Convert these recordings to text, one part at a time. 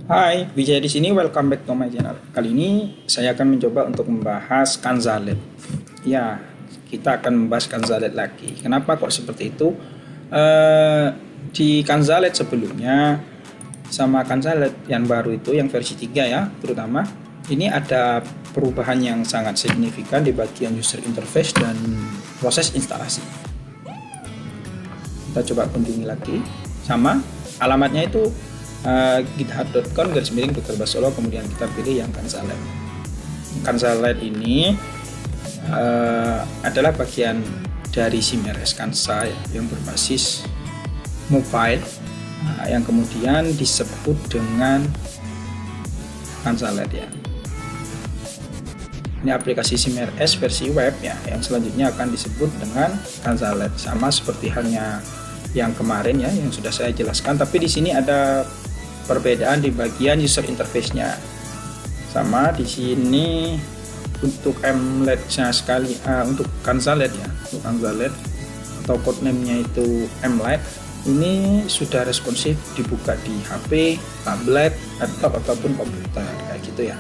Hai, Wijaya di sini. Welcome back to my channel. Kali ini saya akan mencoba untuk membahas Kanzalet. Ya, kita akan membahas Kanzalet lagi. Kenapa kok seperti itu? Di Kanzalet sebelumnya sama Kanzalet yang baru itu, yang versi 3 ya, terutama ini ada perubahan yang sangat signifikan di bagian user interface dan proses instalasi. Kita coba kunjungi lagi. Sama, alamatnya itu github.com/Dr. Basolo, kemudian kita pilih yang Kanzalet. Kanzalet ini adalah bagian dari CMRS Kansa yang berbasis mobile, yang kemudian disebut dengan Kanzalet ya. Ini aplikasi CMRS versi web ya, yang selanjutnya akan disebut dengan Kanzalet, sama seperti halnya yang kemarin ya, yang sudah saya jelaskan. Tapi di sini ada perbedaan di bagian user interface-nya. Sama di sini untuk mlet-nya sekali, untuk Kanzalet ya, untuk Kanzalet atau codename-nya itu mlet, ini sudah responsif dibuka di HP, tablet, laptop ataupun komputer kayak gitu ya.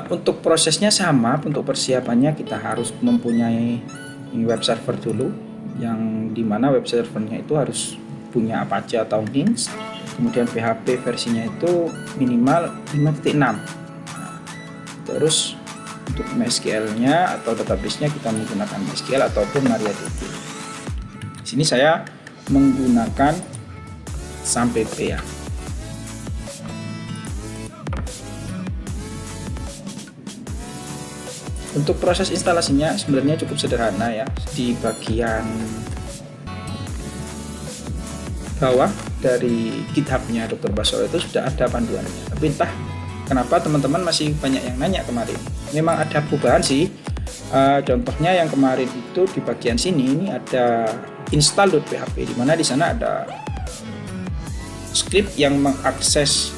Untuk prosesnya sama, untuk persiapannya kita harus mempunyai web server dulu, yang dimana web servernya itu harus punya Apache atau Nginx, kemudian PHP versinya itu minimal 5.6. Terus untuk MySQL-nya atau database-nya kita menggunakan MySQL ataupun MariaDB. Di sini saya menggunakan SAMPP ya. Untuk proses instalasinya sebenarnya cukup sederhana ya. Di bagian bawah dari GitHub-nya Dr. Basolo itu sudah ada panduannya. Tapi entah kenapa teman-teman masih banyak yang nanya kemarin. Memang ada perubahan sih. Contohnya yang kemarin itu di bagian sini ini ada install.php, di mana di sana ada script yang mengakses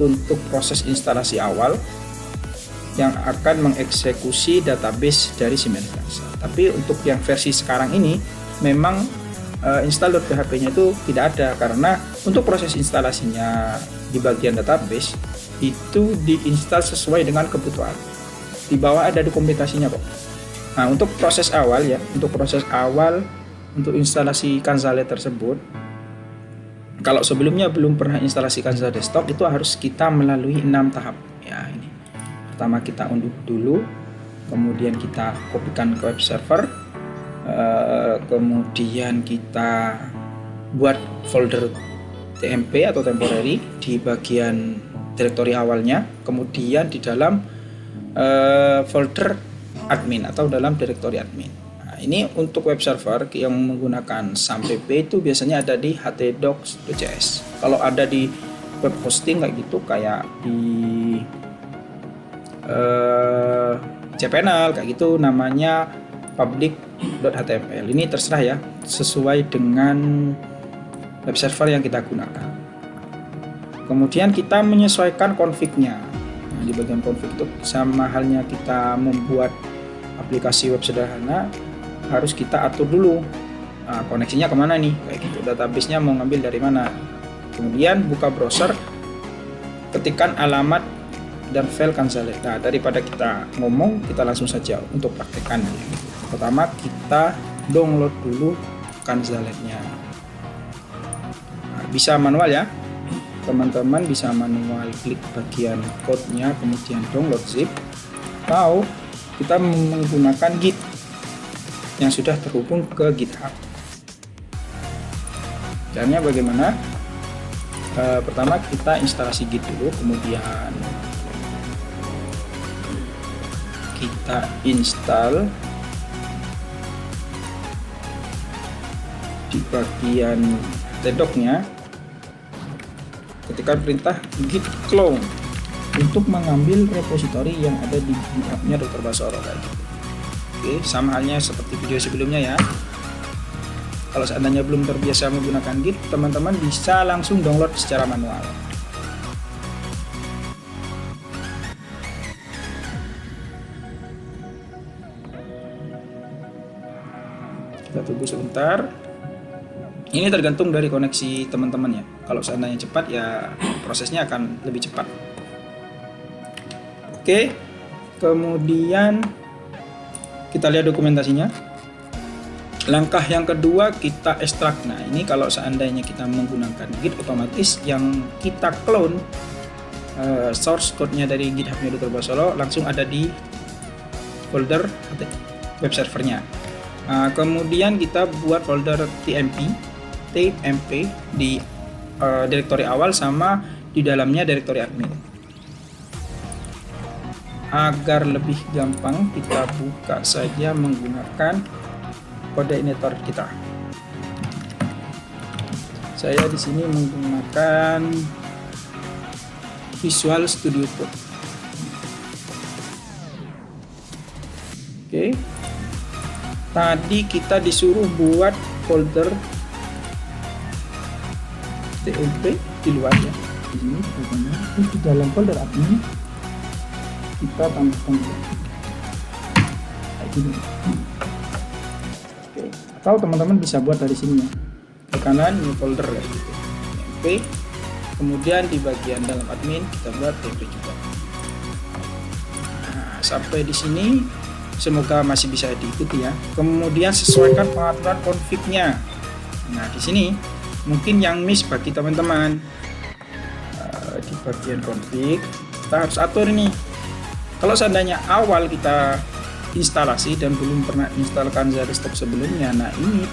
untuk proses instalasi awal yang akan mengeksekusi database dari CMRS Kansa. Tapi untuk yang versi sekarang ini memang install.php-nya itu tidak ada, karena untuk proses instalasinya di bagian database itu diinstal sesuai dengan kebutuhan. Di bawah ada dokumentasinya kok. Nah, untuk proses awal ya, untuk instalasi Kanzalet tersebut, kalau sebelumnya belum pernah instalasi Kanza desktop, itu harus kita melalui 6 tahap ya. Ini pertama kita unduh dulu, kemudian kita kopikan ke web server, kemudian kita buat folder TMP atau temporary di bagian direktori awalnya, kemudian di dalam folder admin atau dalam direktori admin. Nah, ini untuk web server yang menggunakan SAMPP itu biasanya ada di htdocs.js. Kalau ada di web hosting kayak gitu, kayak di cPanel kayak gitu, namanya public.html. Ini terserah ya, sesuai dengan web server yang kita gunakan. Kemudian kita menyesuaikan config-nya. Nah, di bagian config itu sama halnya kita membuat aplikasi web sederhana, harus kita atur dulu koneksinya kemana nih, kayak gitu, database-nya mau ngambil dari mana. Kemudian buka browser, ketikkan alamat dan file Kanzalet. Nah, daripada kita ngomong, kita langsung saja untuk praktekkan. Pertama kita download dulu Kanzaletnya. Nah, bisa manual ya, teman-teman bisa manual klik bagian code-nya, kemudian download zip, atau kita menggunakan Git yang sudah terhubung ke GitHub. Caranya bagaimana? Pertama kita instalasi Git dulu, kemudian kita install di bagian tedoknya, ketika perintah git clone untuk mengambil repositori yang ada di GitHub-nya Dr. Basolo. Oke, sama halnya seperti video sebelumnya ya. Kalau seandainya belum terbiasa menggunakan Git, teman-teman bisa langsung download secara manual. Kita tunggu sebentar. Ini tergantung dari koneksi teman-teman ya. Kalau seandainya cepat ya prosesnya akan lebih cepat. Oke, kemudian kita lihat dokumentasinya. Langkah yang kedua kita ekstrak. Nah ini kalau seandainya kita menggunakan Git, otomatis yang kita clone source code-nya dari GitHub-nya Dr. Basoro langsung ada di folder web servernya. Kemudian kita buat folder tmp di direktori awal sama di dalamnya direktori admin. Agar lebih gampang kita buka saja menggunakan kode editor kita. Saya di sini menggunakan Visual Studio Code. Oke. Tadi kita disuruh buat folder tmp di luar ya. Di sini di dalam folder admin kita tambahkan kayak gini. Oke. Atau teman-teman bisa buat dari sini ya. Ke kanan new folder ya gitu. tmp. Kemudian di bagian dalam admin kita buat tmp juga. Nah, sampai di sini semoga masih bisa diikuti ya. Kemudian sesuaikan pengaturan config-nya. Nah, di sini mungkin yang miss bagi teman-teman di bagian config kita harus atur ini. Kalau seandainya awal kita instalasi dan belum pernah install Kanza desktop sebelumnya, nah ini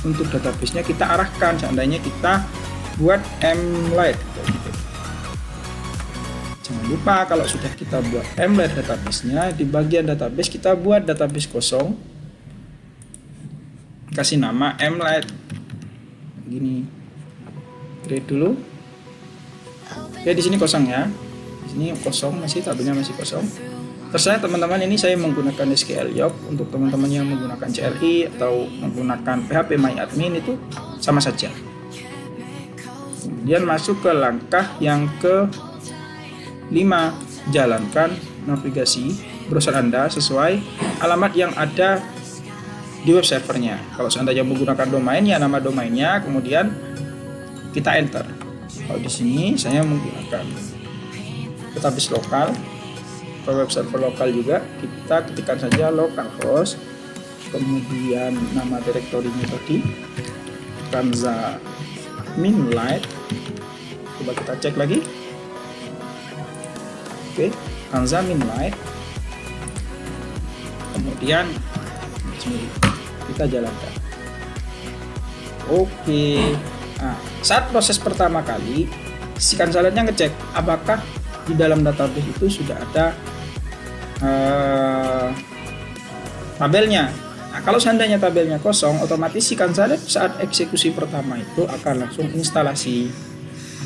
untuk database-nya kita arahkan. Seandainya kita buat mlite gitu. Jangan lupa kalau sudah kita buat mlite database-nya, di bagian database kita buat database kosong, kasih nama mlite gini, create dulu. Oke, di sini kosong ya, di sini kosong, masih tabelnya masih kosong. Terserah teman-teman, ini saya menggunakan SQL Yob. Untuk teman-teman yang menggunakan CLI atau menggunakan PHP MyAdmin itu sama saja. Kemudian masuk ke langkah yang ke-5, jalankan navigasi browser Anda sesuai alamat yang ada di web servernya. Kalau seandainya menggunakan domain ya nama domainnya, kemudian kita enter. Kalau di sini saya menggunakan database lokal, ke web server lokal juga kita ketikkan saja localhost, kemudian nama direktorinya tadi Kanza Minlite. Coba kita cek lagi. Oke, Kanza Minlite. Kemudian kita jalankan. Oke. Nah, saat proses pertama kali, si Kanza-nya ngecek apakah di dalam database itu sudah ada tabelnya. Nah, kalau seandainya tabelnya kosong, otomatis si Kanza saat eksekusi pertama itu akan langsung instalasi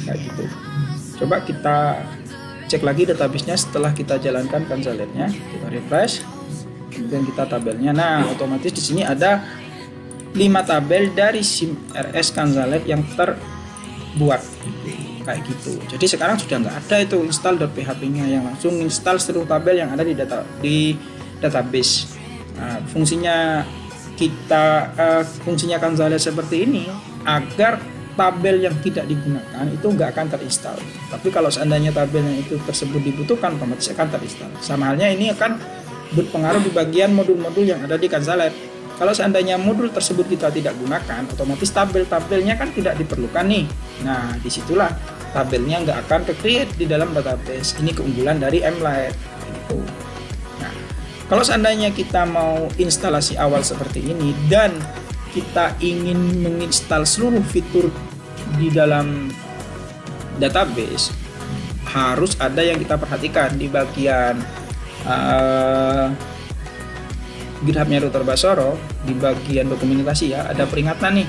kayak gitu. Coba kita cek lagi database-nya setelah kita jalankan Kanza-nya, kita refresh. Kemudian kita tabelnya. Nah, otomatis di sini ada 5 tabel dari SIM RS Kanza yang terbuat kayak gitu. Jadi sekarang sudah nggak ada itu install.php-nya, yang langsung install seluruh tabel yang ada di database. Nah, fungsinya Kanza seperti ini agar tabel yang tidak digunakan itu nggak akan terinstall. Tapi kalau seandainya tabelnya itu tersebut dibutuhkan, otomatis akan terinstall. Sama halnya ini akan berpengaruh di bagian modul-modul yang ada di Kanza. Kalau seandainya modul tersebut kita tidak gunakan, otomatis tabel-tabelnya kan tidak diperlukan nih. Nah, disitulah tabelnya nggak akan ke-create di dalam database. Ini keunggulan dari mlite. Gitu. Nah, kalau seandainya kita mau instalasi awal seperti ini dan kita ingin menginstal seluruh fitur di dalam database, harus ada yang kita perhatikan di bagian GitHub-nya Dr. Basoro. Di bagian dokumentasi ya ada peringatan nih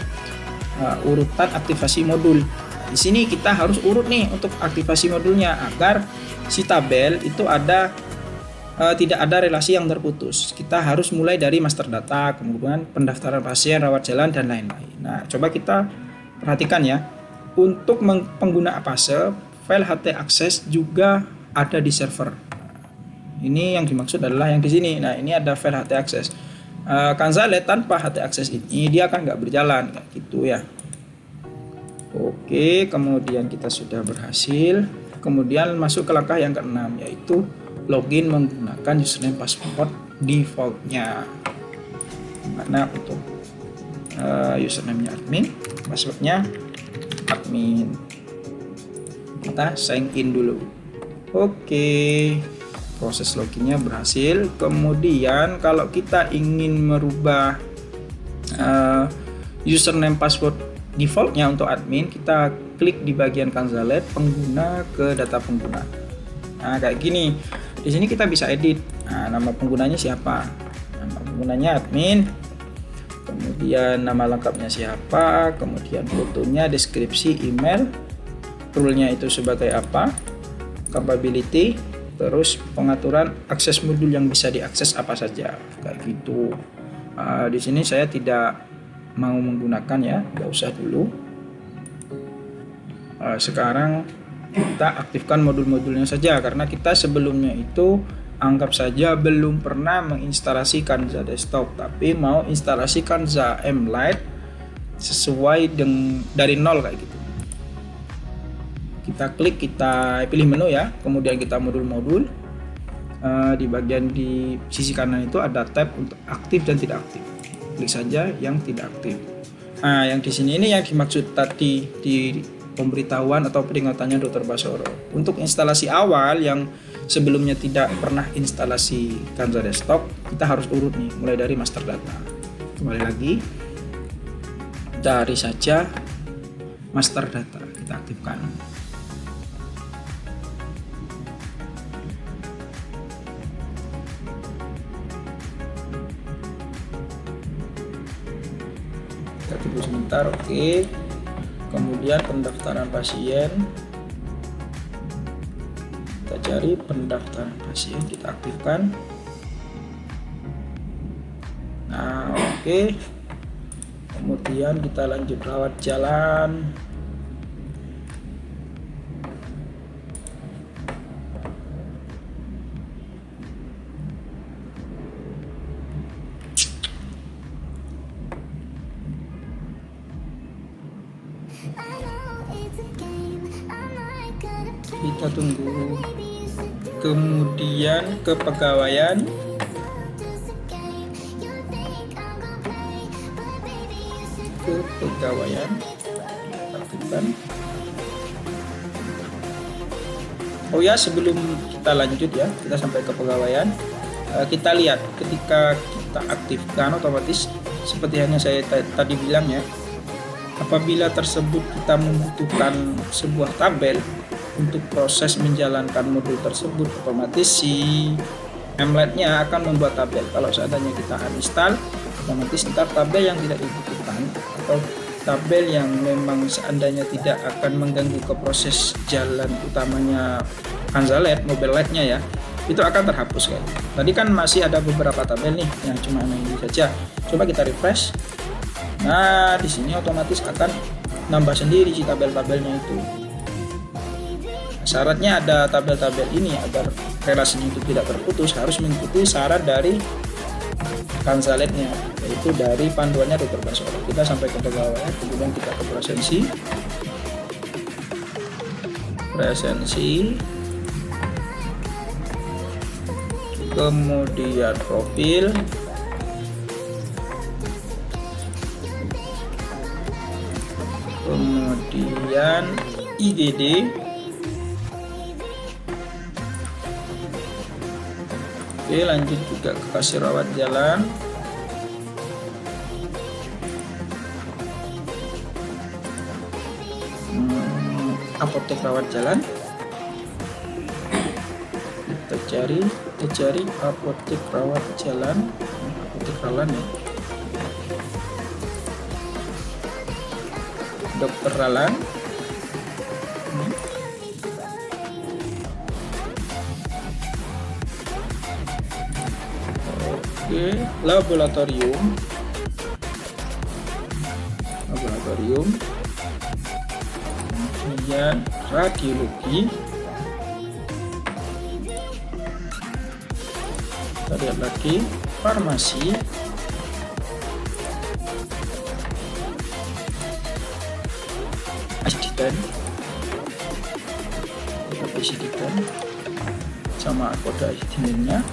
urutan aktivasi modul. Di sini kita harus urut nih untuk aktivasi modulnya agar si tabel itu ada tidak ada relasi yang terputus. Kita harus mulai dari master data, kemudian pendaftaran pasien, rawat jalan dan lain-lain. Nah, coba kita perhatikan ya. Untuk pengguna Apase, file HT access juga ada di server. Ini yang dimaksud adalah yang di sini. Nah, ini ada file HT access. Kanza tanpa HT access ini dia akan nggak berjalan kayak gitu ya. Oke, kemudian kita sudah berhasil. Kemudian masuk ke langkah yang keenam, yaitu login menggunakan username password defaultnya. Mana untuk username-nya admin, passwordnya admin. Kita sign in dulu. Oke, proses loginnya berhasil. Kemudian kalau kita ingin merubah username password defaultnya untuk admin, kita klik di bagian Kanzalet pengguna ke data pengguna. Nah, kayak gini. Di sini kita bisa edit. Nah, nama penggunanya siapa? Nama penggunanya admin. Kemudian nama lengkapnya siapa? Kemudian fotonya, deskripsi, email, rule-nya itu sebagai apa? Capability, terus pengaturan akses modul yang bisa diakses apa saja. Kayak gitu. Di sini saya tidak mau menggunakan ya, nggak usah dulu. Sekarang kita aktifkan modul-modulnya saja, karena kita sebelumnya itu anggap saja belum pernah menginstalasi Kanza Desktop, tapi mau instalasi Kanza M Lite sesuai dari nol kayak gitu. Kita klik, kita pilih menu ya, kemudian kita modul-modul. Di bagian di sisi kanan itu ada tab untuk aktif dan tidak aktif. Klik saja yang tidak aktif. Nah, yang di sini ini yang dimaksud tadi di pemberitahuan atau peringatannya Dr. Basoro. Untuk instalasi awal yang sebelumnya tidak pernah instalasi Kanza Desktop, kita harus urut nih, mulai dari master data. Kembali lagi, cari saja master data, kita aktifkan. Kita tunggu sebentar, oke. Kemudian pendaftaran pasien, kita cari pendaftaran pasien, kita aktifkan. Nah, oke. Kemudian kita lanjut rawat jalan. Kita tunggu. Kemudian kepegawaian, aktifkan. Oh ya, sebelum kita lanjut ya, kita sampai ke pegawaian, kita lihat ketika kita aktifkan, otomatis seperti yang saya tadi bilang ya, apabila tersebut kita membutuhkan sebuah tabel untuk proses menjalankan modul tersebut, otomatis si Mlite-nya akan membuat tabel. Kalau seandainya kita uninstall, otomatis ntar tabel yang tidak dibutuhkan atau tabel yang memang seandainya tidak akan mengganggu ke proses jalan utamanya Kanzalet, mobile Lite-nya ya, itu akan terhapus kan. Tadi kan masih ada beberapa tabel nih yang cuma ini saja. Coba kita refresh. Nah, di sini otomatis akan nambah sendiri si tabel-tabelnya itu. Syaratnya ada tabel-tabel ini agar relasinya itu tidak terputus, harus mengikuti syarat dari Kanzalet-nya, yaitu dari panduannya Dr. Basoro. Kita sampai ke pegawai, kemudian kita ke presensi, kemudian profil, kemudian IGD, oke, lanjut juga ke kasir rawat jalan. Apotek rawat jalan. Kita cari apotek rawat jalan. Apotek Ralan ya. Dokter Ralan. Oke, laboratorium, kemudian radiologi, kita lihat lagi farmasi, ID10, database ID10 sama kode ID-nya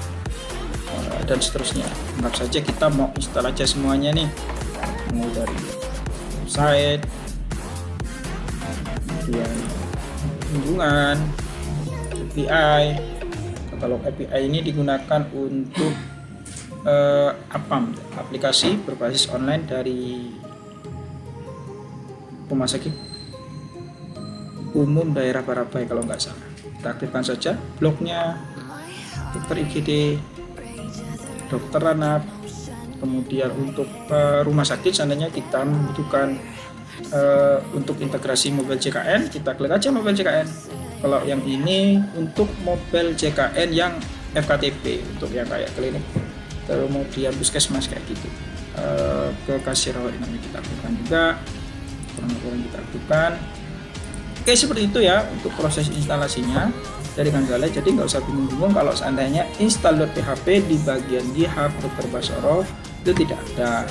dan seterusnya. Anggap saja kita mau install aja semuanya nih, mulai dari website, kemudian hubungan, API. Katalog API ini digunakan untuk APAM, aplikasi berbasis online dari Rumah Sakit Umum Daerah Barabai kalau nggak salah. Kita aktifkan saja blognya, dokter IGD, dokter anak, kemudian untuk rumah sakit seandainya kita membutuhkan untuk integrasi mobile JKN, kita klik aja mobile JKN. Kalau yang ini untuk mobile JKN yang FKTP, untuk yang kayak klinik, kemudian puskesmas kayak gitu, ke kasir rawat inap kita aktifkan juga, orang kita aktifkan. Oke, seperti itu ya untuk proses instalasinya dari Kanzalet. Jadi nggak usah bingung-bingung kalau seandainya install.php di bagian GitHub Dr. Bassoro itu tidak ada.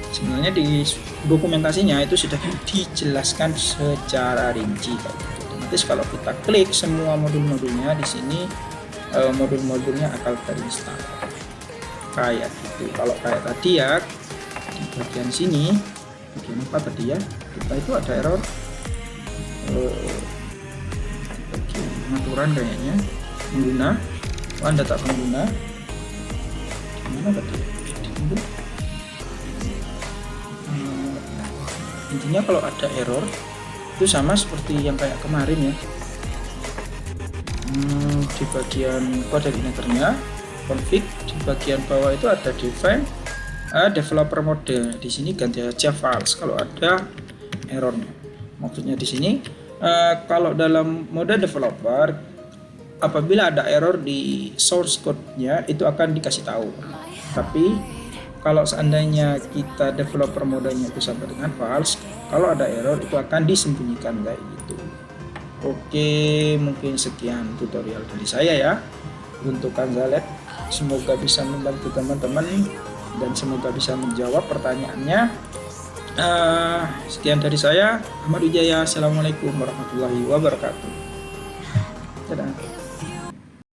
Sebenarnya di dokumentasinya itu sudah dijelaskan secara rinci. Otomatis kalau kita klik semua modul-modulnya di sini, modul-modulnya akan terinstall kayak gitu. Kalau kayak tadi ya di bagian sini, bagian apa tadi ya, kita itu ada error bagian pengaturan kayaknya pengguna, data pengguna gimana tadi intinya kalau ada error itu sama seperti yang kayak kemarin ya, di bagian coordinatornya config, di bagian bawah itu ada define developer mode. Di sini ganti aja files kalau ada errornya. Maksudnya di sini kalau dalam mode developer apabila ada error di source code-nya itu akan dikasih tahu. Tapi kalau seandainya kita developer modenya itu sampai dengan files, kalau ada error itu akan disembunyikan kayak gitu. Oke, mungkin sekian tutorial dari saya ya untuk Kanzalet. Semoga bisa membantu teman-teman dan semoga bisa menjawab pertanyaannya. Sekian dari saya, Ahmad Wijaya. Assalamualaikum warahmatullahi wabarakatuh. Dadah.